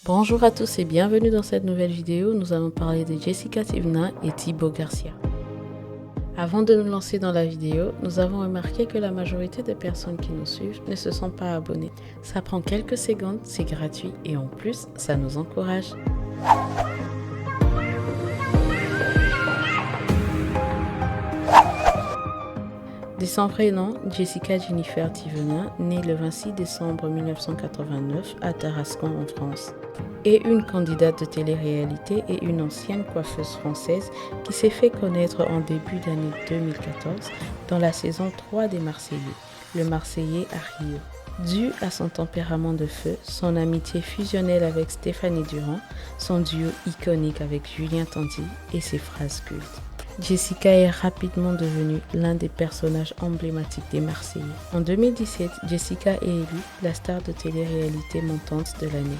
Bonjour à tous et bienvenue dans cette nouvelle vidéo. Nous allons parler de Jessica Tivna et Thibaut Garcia. Avant de nous lancer dans la vidéo, nous avons remarqué que la majorité des personnes qui nous suivent ne se sont pas abonnées. Ça prend quelques secondes, c'est gratuit et en plus, ça nous encourage. De son prénom, Jessica Jennifer Tivna, née le 26 décembre 1989 à Tarascon en France, est une candidate de télé-réalité et une ancienne coiffeuse française qui s'est fait connaître en début d'année 2014 dans la saison 3 des Marseillais, le Marseillais à Rio. Dû à son tempérament de feu, son amitié fusionnelle avec Stéphanie Durand, son duo iconique avec Julien Tanti et ses phrases cultes. Jessica est rapidement devenue l'un des personnages emblématiques des Marseillais. En 2017, Jessica est élue la star de télé-réalité montante de l'année,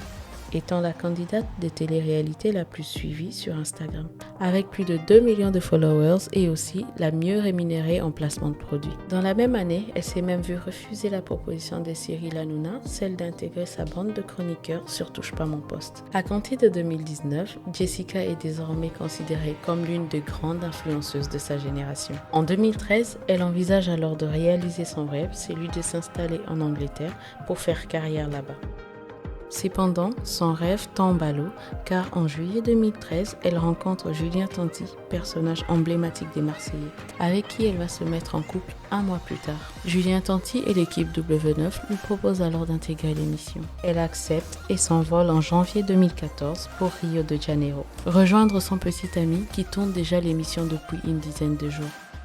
étant la candidate de télé-réalité la plus suivie sur Instagram, avec plus de 2 millions de followers et aussi la mieux rémunérée en placement de produits. Dans la même année, elle s'est même vue refuser la proposition de Cyril Hanouna, celle d'intégrer sa bande de chroniqueurs sur Touche pas mon poste. À compter de 2019, Jessica est désormais considérée comme l'une des grandes influenceuses de sa génération. En 2013, elle envisage alors de réaliser son rêve, celui de s'installer en Angleterre pour faire carrière là-bas. Cependant, son rêve tombe à l'eau car en juillet 2013, elle rencontre Julien Tanti, personnage emblématique des Marseillais, avec qui elle va se mettre en couple un mois plus tard. Julien Tanti et l'équipe W9 lui proposent alors d'intégrer l'émission. Elle accepte et s'envole en janvier 2014 pour Rio de Janeiro, rejoindre son petit ami qui tourne déjà l'émission depuis une dizaine de jours.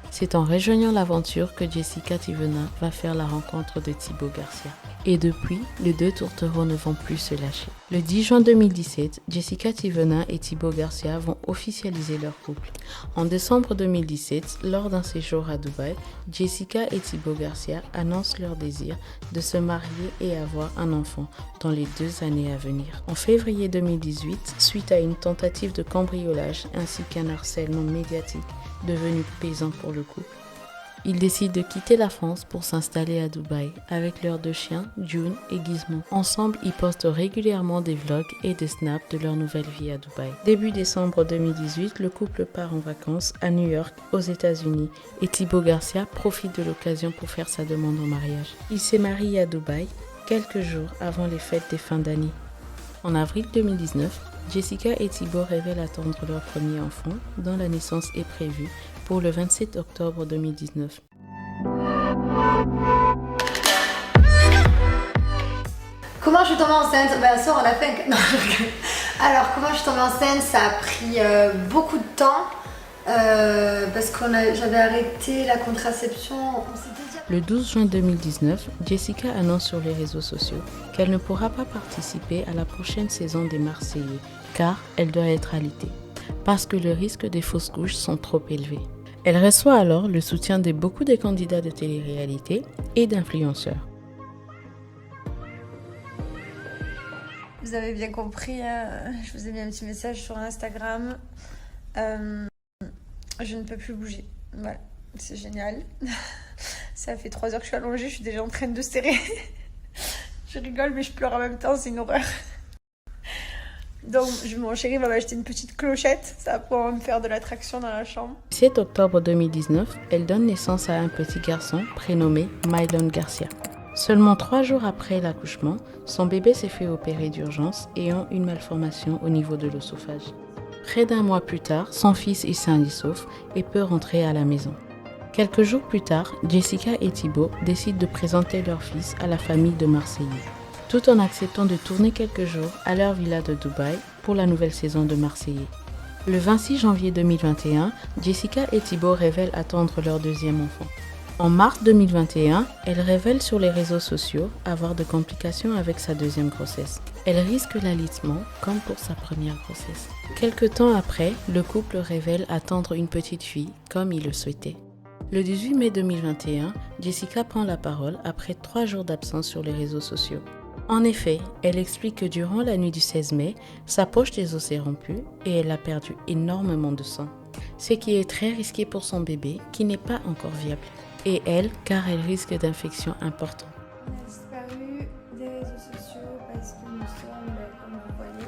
C'est en rejoignant l'aventure que Jessica Tivna va faire la rencontre de Thibaut Garcia. Et depuis, les deux tourtereaux ne vont plus se lâcher. Le 10 juin 2017, Jessica Tivna et Thibaut Garcia vont officialiser leur couple. En décembre 2017, lors d'un séjour à Dubaï, Jessica et Thibaut Garcia annoncent leur désir de se marier et avoir un enfant dans les 2 années à venir. En février 2018, suite à une tentative de cambriolage ainsi qu'un harcèlement médiatique devenu pesant pour le couple, ils décident de quitter la France pour s'installer à Dubaï avec leurs 2 chiens, June et Gizmo. Ensemble, ils postent régulièrement des vlogs et des snaps de leur nouvelle vie à Dubaï. Début décembre 2018, le couple part en vacances à New York, aux États-Unis, et Thibaut Garcia profite de l'occasion pour faire sa demande en mariage. Il s'est marié à Dubaï quelques jours avant les fêtes des fins d'année. En avril 2019, Jessica et Thibaut révèlent attendre leur premier enfant, dont la naissance est prévue pour le 27 octobre 2019. Comment je suis tombée enceinte? Ben ça on l'a fait. Non, je rigole. Alors comment je suis tombée enceinte? Ça a pris beaucoup de temps parce que j'avais arrêté la contraception. Le 12 juin 2019, Jessica annonce sur les réseaux sociaux qu'elle ne pourra pas participer à la prochaine saison des Marseillais car elle doit être alitée, parce que le risque des fausses couches sont trop élevés. Elle reçoit alors le soutien de beaucoup de candidats de télé-réalité et d'influenceurs. Vous avez bien compris, je vous ai mis un petit message sur Instagram. Je ne peux plus bouger. Voilà, c'est génial. Ça fait 3 heures que je suis allongée, je suis déjà en train de serrer. Je rigole, mais je pleure en même temps, c'est une horreur. Donc, mon chéri va m'acheter une petite clochette, ça va pouvoir me faire de la traction dans la chambre. Le 7 octobre 2019, elle donne naissance à un petit garçon prénommé Mylon Garcia. Seulement 3 jours après l'accouchement, son bébé s'est fait opérer d'urgence ayant une malformation au niveau de l'œsophage. Près d'1 mois plus tard, son fils est sain et sauf et peut rentrer à la maison. Quelques jours plus tard, Jessica et Thibaut décident de présenter leur fils à la famille de Marseillais, tout en acceptant de tourner quelques jours à leur villa de Dubaï pour la nouvelle saison de Marseillais. Le 26 janvier 2021, Jessica et Thibaut révèlent attendre leur 2e enfant. En mars 2021, elle révèle sur les réseaux sociaux avoir de complications avec sa 2e grossesse. Elle risque l'alitement comme pour sa première grossesse. Quelque temps après, le couple révèle attendre une petite fille comme il le souhaitait. Le 18 mai 2021, Jessica prend la parole après 3 jours d'absence sur les réseaux sociaux. En effet, elle explique que durant la nuit du 16 mai, sa poche des os s'est rompue et elle a perdu énormément de sang, ce qui est très risqué pour son bébé qui n'est pas encore viable, et elle car elle risque d'infections importantes. On a disparu des réseaux sociaux parce que nous sommes, comme vous voyez,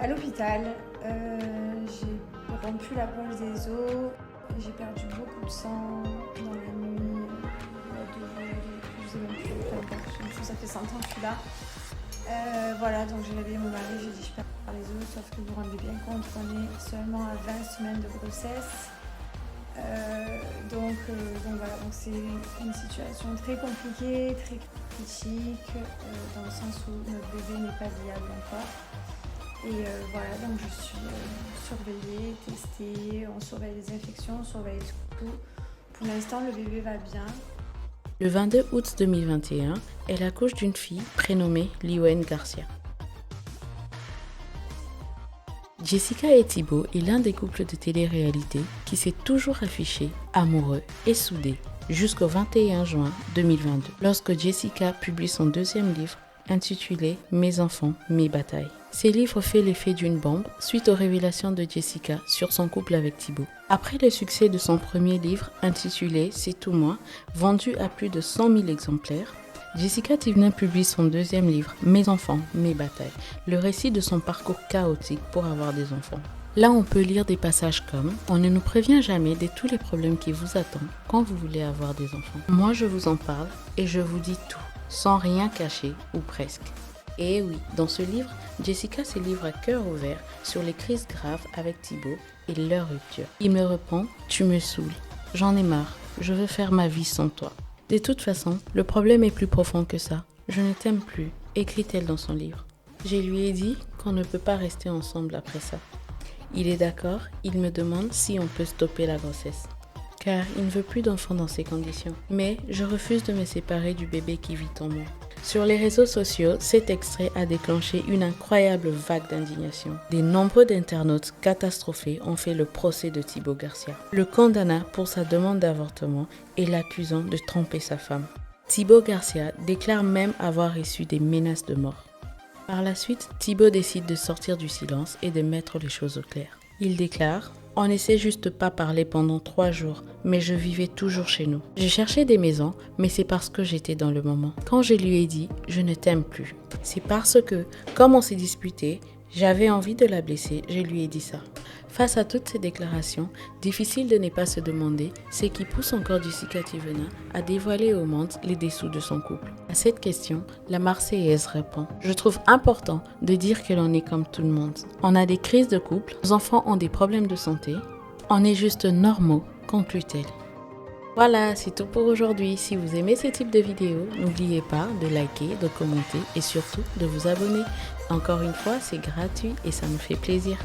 à l'hôpital, j'ai rompu la poche des os, j'ai perdu beaucoup de sang dans la nuit, je sais même plus, peu importe, ça fait 100 ans que je suis là. Voilà, donc j'ai réveillé mon mari, j'ai dit je perds les os, sauf que vous vous rendez bien compte qu'on est seulement à 20 semaines de grossesse. Donc voilà, donc c'est une situation très compliquée, très critique, dans le sens où notre bébé n'est pas viable encore. Et voilà, donc je suis surveillée, testée, on surveille les infections, on surveille tout. Pour l'instant, le bébé va bien. Le 22 août 2021, elle accouche d'une fille prénommée Liwen Garcia. Jessica et Thibaut est l'un des couples de télé-réalité qui s'est toujours affiché amoureux et soudé jusqu'au 21 juin 2022, lorsque Jessica publie son deuxième livre intitulé « Mes enfants, mes batailles ». Ces livres fait l'effet d'une bombe suite aux révélations de Jessica sur son couple avec Thibaut. Après le succès de son premier livre intitulé « C'est tout moi », vendu à plus de 100 000 exemplaires, Jessica Thivenin publie son deuxième livre « Mes enfants, mes batailles », le récit de son parcours chaotique pour avoir des enfants. Là, on peut lire des passages comme « On ne nous prévient jamais de tous les problèmes qui vous attendent quand vous voulez avoir des enfants. Moi, je vous en parle et je vous dis tout, sans rien cacher ou presque. » Et oui, dans ce livre, Jessica se livre à cœur ouvert sur les crises graves avec Thibaut et leur rupture. Il me répond « Tu me saoules, j'en ai marre, je veux faire ma vie sans toi. » De toute façon, le problème est plus profond que ça. Je ne t'aime plus, écrit-elle dans son livre. Je lui ai dit qu'on ne peut pas rester ensemble après ça. Il est d'accord, il me demande si on peut stopper la grossesse. Car il ne veut plus d'enfants dans ces conditions. Mais je refuse de me séparer du bébé qui vit en moi. Sur les réseaux sociaux, cet extrait a déclenché une incroyable vague d'indignation. Des nombreux internautes catastrophés ont fait le procès de Thibaut Garcia, le condamna pour sa demande d'avortement et l'accusant de tromper sa femme. Thibaut Garcia déclare même avoir reçu des menaces de mort. Par la suite, Thibaut décide de sortir du silence et de mettre les choses au clair. Il déclare « On ne s'est juste pas parlé pendant 3 jours, mais je vivais toujours chez nous. J'ai cherché des maisons, mais c'est parce que j'étais dans le moment. Quand je lui ai dit « Je ne t'aime plus », c'est parce que, comme on s'est disputé, j'avais envie de la blesser, je lui ai dit ça. » Face à toutes ces déclarations, difficile de ne pas se demander ce qui pousse encore Jessica Thivenin à dévoiler au monde les dessous de son couple. À cette question, la Marseillaise répond « Je trouve important de dire que l'on est comme tout le monde. On a des crises de couple, nos enfants ont des problèmes de santé, on est juste normaux », conclut-elle. Voilà, c'est tout pour aujourd'hui. Si vous aimez ce type de vidéo, n'oubliez pas de liker, de commenter et surtout de vous abonner. Encore une fois, c'est gratuit et ça nous fait plaisir.